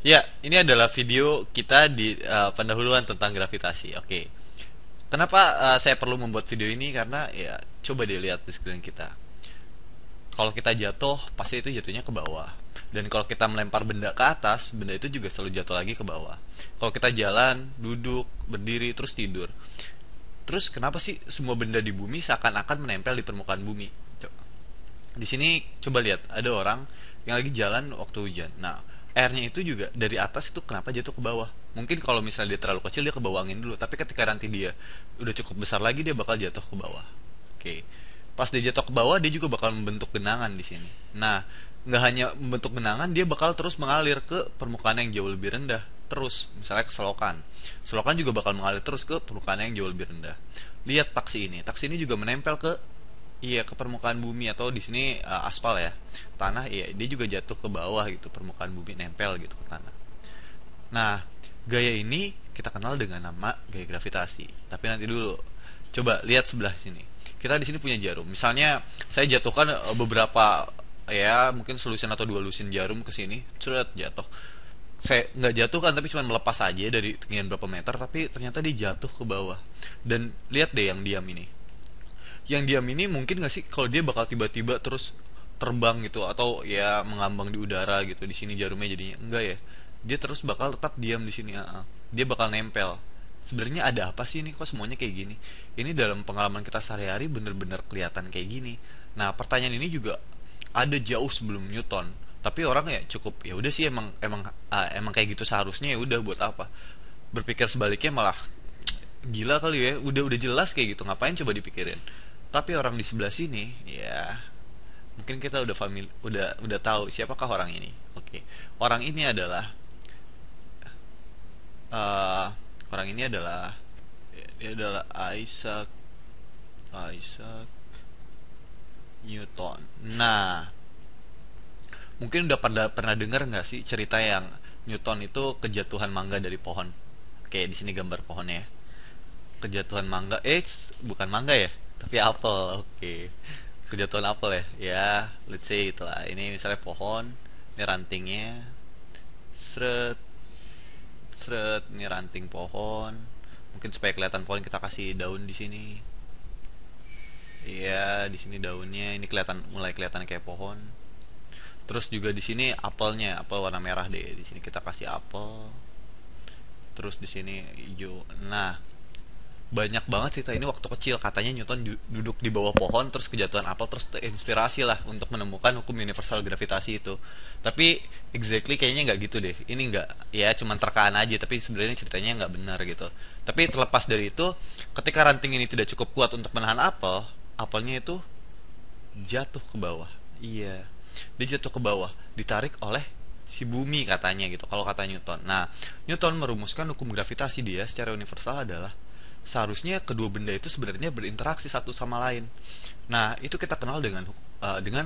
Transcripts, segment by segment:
Ya, ini adalah video kita di pendahuluan tentang gravitasi. Oke. Kenapa saya perlu membuat video ini? Karena ya coba dilihat di sekeliling kita. Kalau kita jatuh, pasti itu jatuhnya ke bawah. Dan kalau kita melempar benda ke atas, benda itu juga selalu jatuh lagi ke bawah. Kalau kita jalan, duduk, berdiri, terus tidur. Terus kenapa sih semua benda di bumi seakan-akan menempel di permukaan bumi? Di sini coba lihat, ada orang yang lagi jalan waktu hujan. Nah, airnya itu juga dari atas itu kenapa jatuh ke bawah? Mungkin kalau misalnya dia terlalu kecil dia ke bawah angin dulu, tapi ketika nanti dia udah cukup besar lagi dia bakal jatuh ke bawah. Oke. Pas dia jatuh ke bawah dia juga bakal membentuk genangan di sini. Nah, nggak hanya membentuk genangan, dia bakal terus mengalir ke permukaan yang jauh lebih rendah. Terus, misalnya ke selokan. Selokan juga bakal mengalir terus ke permukaan yang jauh lebih rendah. Lihat taksi ini. Taksi ini juga menempel ke, iya, ke permukaan bumi, atau di sini aspal ya, tanah. Iya, dia juga jatuh ke bawah gitu, permukaan bumi nempel gitu ke tanah. Nah, gaya ini kita kenal dengan nama gaya gravitasi. Tapi nanti dulu, coba lihat sebelah sini. Kita di sini punya jarum. Misalnya saya jatuhkan beberapa, ya mungkin selusin atau dua lusin jarum ke sini, sudah jatuh. Saya nggak jatuh kan, tapi cuma melepas aja dari ketinggian berapa meter, tapi ternyata dia jatuh ke bawah. Dan lihat deh yang diam ini. Yang diam ini mungkin nggak sih kalau dia bakal tiba-tiba terus terbang gitu, atau ya mengambang di udara gitu. Di sini jarumnya jadinya enggak ya, dia terus bakal tetap diam di sini. Dia bakal nempel. Sebenarnya ada apa sih ini, kok semuanya kayak gini? Ini dalam pengalaman kita sehari-hari bener-bener kelihatan kayak gini. Nah, pertanyaan ini juga ada jauh sebelum Newton, tapi orang ya cukup ya udah sih, emang emang emang kayak gitu seharusnya, ya udah buat apa berpikir sebaliknya, malah gila kali ya, udah jelas kayak gitu, ngapain coba dipikirin. Tapi orang di sebelah sini ya, mungkin kita udah udah tahu siapakah orang ini. Oke. Orang ini adalah eh, orang ini adalah dia adalah Isaac Isaac Newton. Nah, mungkin udah pernah dengar nggak sih cerita yang Newton itu kejatuhan mangga dari pohon? Oke, di sini gambar pohonnya ya. Kejatuhan mangga, bukan mangga ya, tapi apel. Oke. Kejatuhan apel ya. Ya, let's say itulah. Ini misalnya pohon, ini rantingnya, seret seret, ini ranting pohon. Mungkin supaya kelihatan pohon kita kasih daun di sini. Iya, di sini daunnya, ini kelihatan, mulai kelihatan kayak pohon. Terus juga di sini apelnya, apel warna merah deh. Di sini kita kasih apel. Terus di sini hijau. Nah, banyak banget cerita ini waktu kecil. Katanya Newton duduk di bawah pohon terus kejatuhan apel, terus terinspirasi lah untuk menemukan hukum universal gravitasi itu. Tapi exactly kayaknya nggak gitu deh. Ini nggak, ya cuman terkaan aja, tapi sebenarnya ceritanya nggak benar gitu. Tapi terlepas dari itu, ketika ranting ini tidak cukup kuat untuk menahan apel, apelnya itu jatuh ke bawah. Iya, dia jatuh ke bawah, ditarik oleh si bumi katanya gitu, kalau kata Newton. Nah, Newton merumuskan hukum gravitasi dia secara universal adalah seharusnya kedua benda itu sebenarnya berinteraksi satu sama lain. Nah, itu kita kenal dengan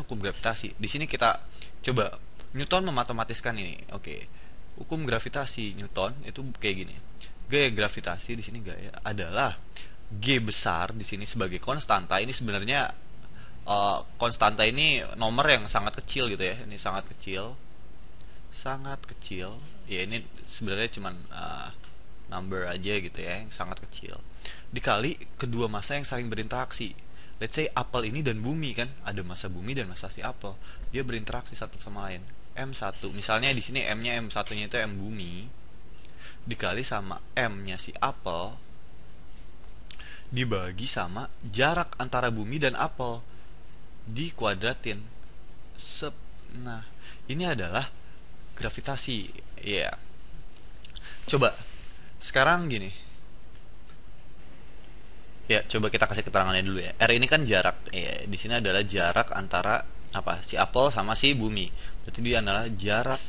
hukum gravitasi. Di sini kita coba Newton mematematiskan ini. Oke. Hukum gravitasi Newton itu kayak gini. Gaya gravitasi di sini gaya adalah G besar di sini sebagai konstanta. Ini sebenarnya konstanta ini nomor yang sangat kecil gitu ya. Ini sangat kecil. Sangat kecil. Ya ini sebenarnya cuman number aja gitu ya, yang sangat kecil, dikali kedua massa yang saling berinteraksi. Let's say apel ini dan bumi kan, ada massa bumi dan massa si apel, dia berinteraksi satu sama lain. M1 misalnya, di sini M-nya, M1-nya itu M bumi, dikali sama M-nya si apel, dibagi sama jarak antara bumi dan apel, dikuadratin. Nah, ini adalah gravitasi. Ya, yeah. Coba sekarang gini. Ya, coba kita kasih keterangannya dulu ya. R ini kan jarak. Ya, di sini adalah jarak antara apa? Si apel sama si bumi. Berarti dia adalah jarak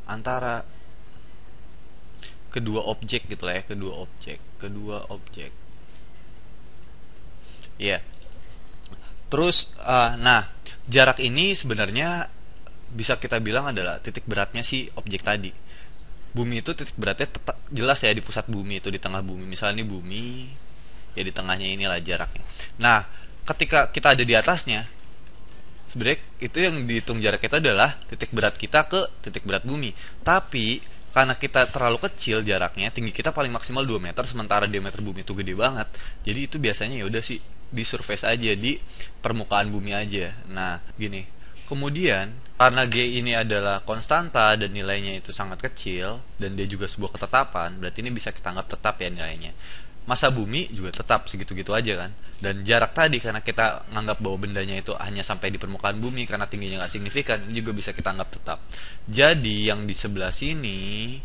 antara kedua objek gitu lah ya, kedua objek. Ya. Terus nah, jarak ini sebenarnya bisa kita bilang adalah titik beratnya si objek tadi. Bumi itu titik beratnya tetap jelas ya, di pusat bumi itu, di tengah bumi. Misalnya ini bumi, ya di tengahnya inilah jaraknya. Nah, ketika kita ada di atasnya, sebenarnya itu yang dihitung jarak kita adalah titik berat kita ke titik berat bumi. Tapi karena kita terlalu kecil jaraknya, tinggi kita paling maksimal 2 meter, sementara diameter bumi itu gede banget. Jadi itu biasanya ya udah sih di surface aja, di permukaan bumi aja. Nah, gini. Kemudian karena G ini adalah konstanta dan nilainya itu sangat kecil dan dia juga sebuah ketetapan, berarti ini bisa kita anggap tetap ya nilainya. Masa bumi juga tetap segitu-gitu aja kan. Dan jarak tadi karena kita nganggap bahwa bendanya itu hanya sampai di permukaan bumi karena tingginya nggak signifikan, ini juga bisa kita anggap tetap. Jadi yang di sebelah sini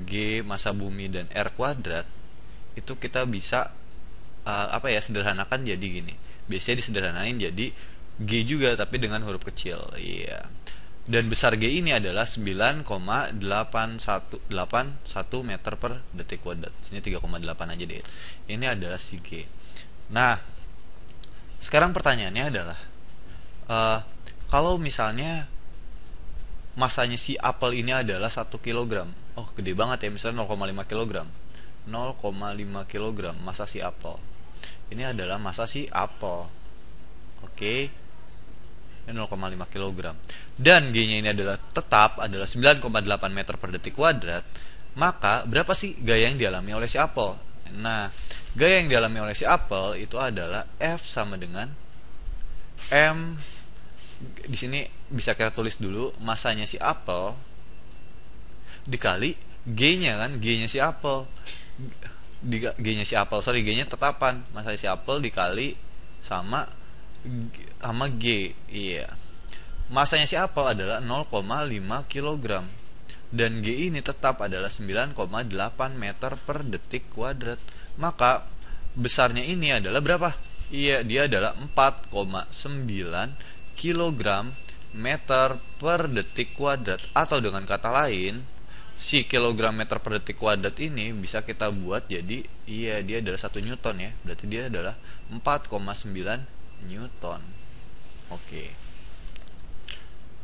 G masa bumi dan R kuadrat itu kita bisa apa ya, sederhanakan jadi gini. Biasanya disederhanain jadi G juga tapi dengan huruf kecil. Iya. Dan besar G ini adalah 9,8181 meter per detik kuadrat. Sini 3,8 aja deh. Ini adalah si G. Nah, sekarang pertanyaannya adalah kalau misalnya masanya si apel ini adalah 1 kilogram. Oh, gede banget ya, misalnya 0,5 kilogram. 0,5 kilogram masa si apel. Ini adalah masa si apel. Oke. Ini 0,5 kg. Dan G-nya ini adalah tetap adalah 9,8 meter per detik kuadrat. Maka berapa sih gaya yang dialami oleh si apel? Nah, gaya yang dialami oleh si apel itu adalah F sama dengan M. Di sini bisa kita tulis dulu masanya si apel dikali G-nya kan, G-nya si apel. G-nya si apel, sorry, G-nya tetapan. Masanya si apel dikali sama G. Iya. Masanya si apel adalah 0,5 kg. Dan G ini tetap adalah 9,8 meter per detik kuadrat. Maka besarnya ini adalah berapa? Iya, dia adalah 4,9 kg meter per detik kuadrat. Atau dengan kata lain, si kilogram meter per detik kuadrat ini bisa kita buat jadi, iya, dia adalah 1 Newton ya. Berarti dia adalah 4,9 Newton. Oke.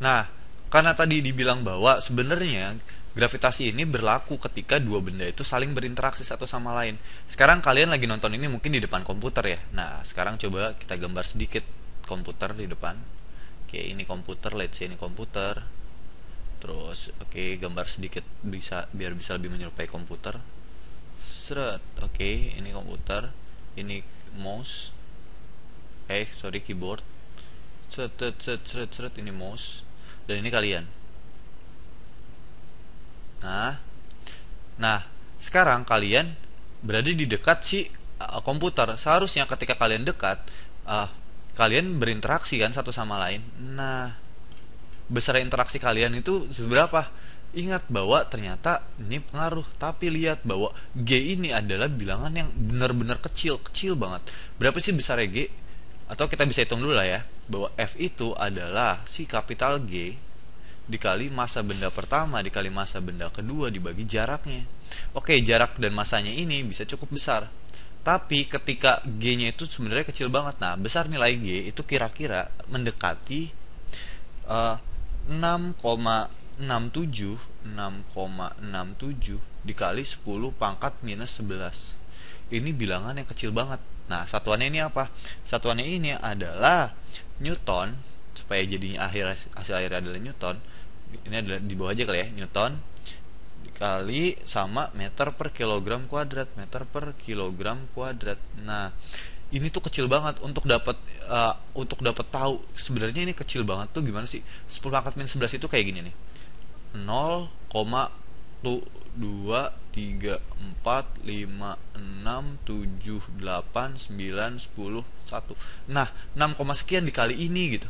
Nah, karena tadi dibilang bahwa sebenarnya gravitasi ini berlaku ketika dua benda itu saling berinteraksi satu sama lain. Sekarang kalian lagi nonton ini mungkin di depan komputer ya. Nah, sekarang coba kita gambar sedikit komputer di depan. Oke, ini komputer, let's say ini komputer. Terus, oke, gambar sedikit bisa biar bisa lebih menyerupai komputer. Seret. Oke, ini komputer. Ini mouse. Sorry, keyboard. Seret, ini mouse. Dan ini kalian. Nah, sekarang kalian berada di dekat si komputer. Seharusnya ketika kalian dekat, kalian berinteraksi kan satu sama lain. Nah, besar interaksi kalian itu seberapa? Ingat bahwa ternyata ini pengaruh. Tapi lihat bahwa G ini adalah bilangan yang benar-benar kecil banget. Berapa sih besarnya G? Atau kita bisa hitung dulu lah ya, bahwa F itu adalah si kapital G dikali massa benda pertama dikali massa benda kedua dibagi jaraknya. Oke, jarak dan massanya ini bisa cukup besar. Tapi ketika G-nya itu sebenarnya kecil banget. Nah, besar nilai G itu kira-kira mendekati 6,67 dikali 10 pangkat minus 11. Ini bilangan yang kecil banget. Nah, satuannya ini apa? Satuannya ini adalah Newton, supaya jadinya hasil akhirnya adalah Newton. Ini adalah di bawah aja kali ya, Newton dikali sama meter per kilogram kuadrat. Nah, ini tuh kecil banget. Untuk dapat tahu sebenarnya ini kecil banget tuh gimana sih? 10 pangkat minus 11 itu kayak gini nih. 0,2 3 4 5 6 7 8 9 10 1. Nah, 6, sekian dikali ini gitu.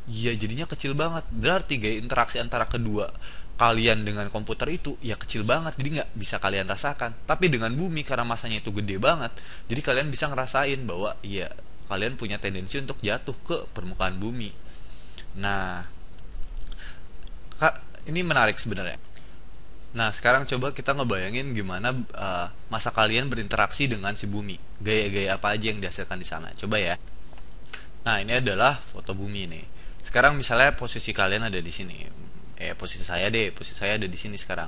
Ya jadinya kecil banget. Berarti gaya interaksi antara kedua kalian dengan komputer itu ya kecil banget. Jadi nggak bisa kalian rasakan. Tapi dengan bumi karena masanya itu gede banget, jadi kalian bisa ngerasain bahwa ya kalian punya tendensi untuk jatuh ke permukaan bumi. Nah, ini menarik sebenarnya. Nah, sekarang coba kita ngebayangin gimana masa kalian berinteraksi dengan si bumi. Gaya-gaya apa aja yang dihasilkan di sana. Coba ya. Nah, ini adalah foto bumi nih. Sekarang misalnya posisi kalian ada di sini. Posisi saya ada di sini sekarang.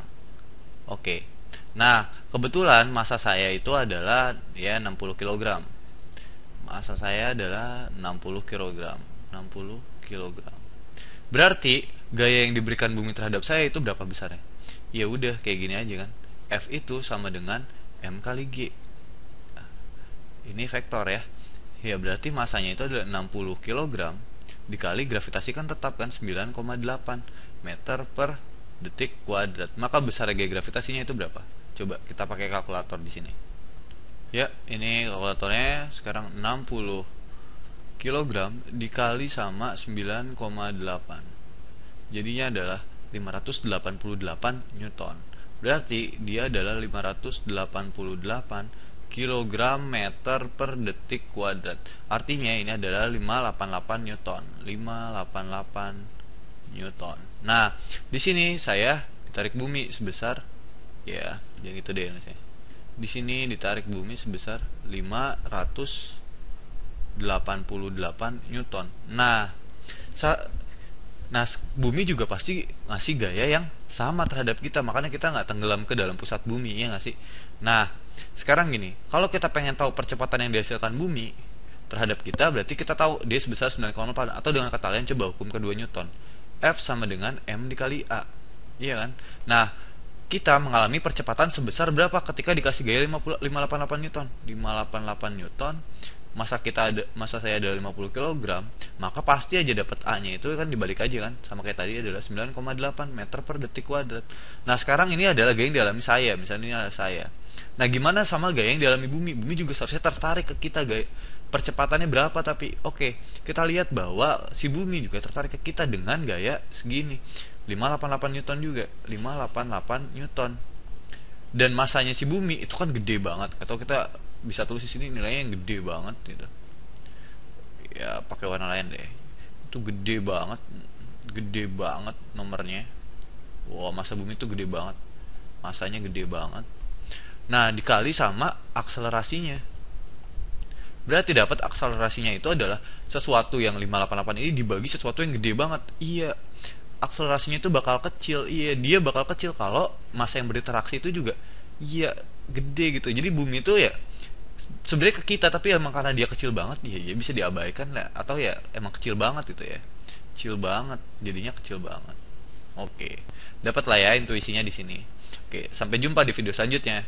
Oke. Nah, kebetulan massa saya itu adalah ya 60 kg. Massa saya adalah 60 kg. 60 kilogram. Berarti gaya yang diberikan bumi terhadap saya itu berapa besarnya? Ya udah kayak gini aja kan. F itu sama dengan M kali G. Ini vektor ya. Ya berarti masanya itu adalah 60 kilogram dikali gravitasi kan tetap kan 9,8 meter per detik kuadrat. Maka besar gaya gravitasinya itu berapa? Coba kita pakai kalkulator di sini. Ya, ini kalkulatornya sekarang 60 kilogram dikali sama 9,8. Jadinya adalah 588 Newton. Berarti dia adalah 588 kilogram meter per detik kuadrat. Artinya ini adalah 588 Newton. 588 Newton. Nah, di sini saya ditarik bumi sebesar ya, jadi itu deh saya. Di sini ditarik bumi sebesar 588 Newton. Nah, bumi juga pasti ngasih gaya yang sama terhadap kita, makanya kita nggak tenggelam ke dalam pusat bumi, ya nggak sih? Nah, sekarang gini, kalau kita pengen tahu percepatan yang dihasilkan bumi terhadap kita, berarti kita tahu dia sebesar 9,8, atau dengan kata lain coba hukum kedua Newton. F sama dengan M dikali A, iya kan? Nah, kita mengalami percepatan sebesar berapa ketika dikasih gaya 588 Newton? 588 Newton, masa saya ada 50 kg, maka pasti aja dapat A-nya itu kan dibalik aja kan, sama kayak tadi adalah 9,8 meter per detik kuadrat. Nah, sekarang ini adalah gaya yang dialami saya, misalnya ini adalah saya. Nah, gimana sama gaya yang dialami bumi? Bumi juga seharusnya tertarik ke kita, gaya percepatannya berapa, tapi oke, kita lihat bahwa si bumi juga tertarik ke kita dengan gaya segini, 588 Newton juga, 588 Newton. Dan masanya si bumi itu kan gede banget, atau kita bisa tulis di sini nilainya yang gede banget gitu. Ya pakai warna lain deh. Itu gede banget nomornya. Wah, masa bumi itu gede banget. Masanya gede banget. Nah, dikali sama akselerasinya. Berarti dapat akselerasinya itu adalah sesuatu yang 588 ini dibagi sesuatu yang gede banget. Iya, akselerasinya itu bakal kecil. Iya, dia bakal kecil kalau masa yang berinteraksi itu juga iya gede gitu. Jadi bumi itu ya sebenarnya ke kita, tapi emang karena dia kecil banget ya bisa diabaikan lah, atau ya emang kecil banget gitu ya. Kecil banget, jadinya kecil banget. Oke. Dapat lah ya intuisinya di sini. Oke, sampai jumpa di video selanjutnya.